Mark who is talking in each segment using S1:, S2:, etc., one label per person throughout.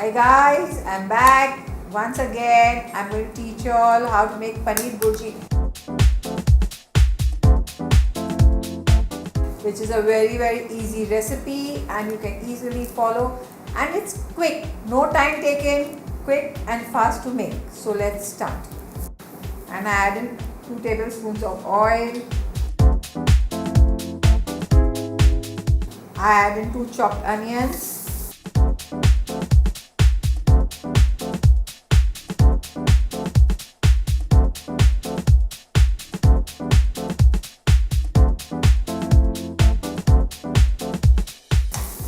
S1: Hi guys, I'm back once again. I'm going to teach you all how to make Paneer Bhurji, which is a very easy recipe and you can easily follow, and it's quick, no time taken, quick and fast to make. So let's start. And I add in 2 tablespoons of oil. I add in 2 chopped onions.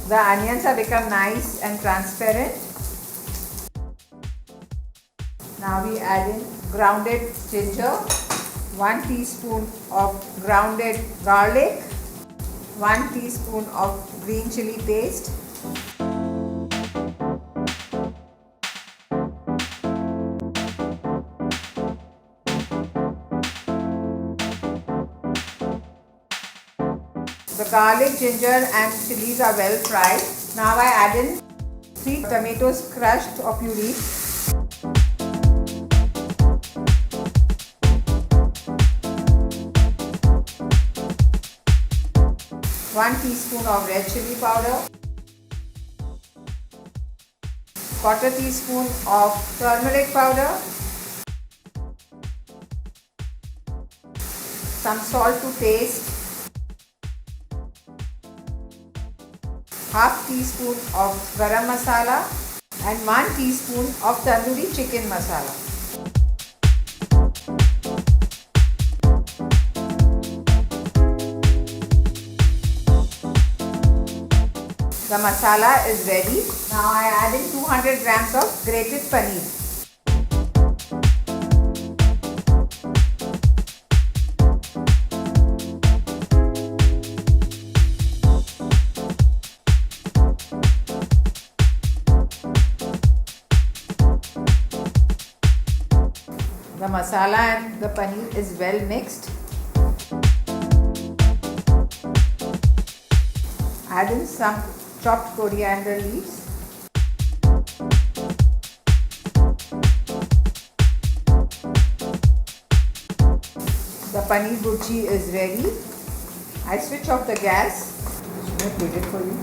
S1: The onions have become nice and transparent. Now we add in grounded ginger, 1 teaspoon of grounded garlic, 1 teaspoon of green chilli paste, the garlic, ginger and chilies are well fried. Now I add in 3 tomatoes crushed or puree, one teaspoon of red chilli powder, 1/4 teaspoon of turmeric powder, some salt to taste, 1/2 teaspoon of garam masala and 1 teaspoon of tandoori chicken masala. The masala is ready. Now I add in 200 grams of grated paneer. The masala and the paneer is well mixed. Add in some chopped coriander leaves. The paneer bhurji is ready. I switch off the gas. I did it for you.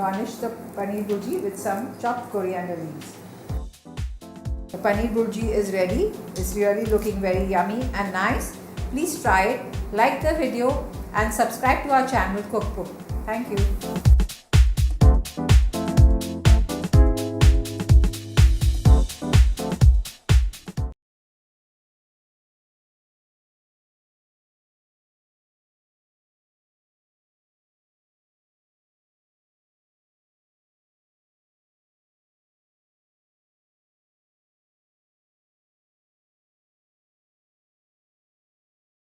S1: Garnish the paneer bhurji with some chopped coriander leaves. The paneer bhurji is ready. It's really looking very yummy and nice. Please try it, like the video and subscribe to our channel Cookbook. Thank you.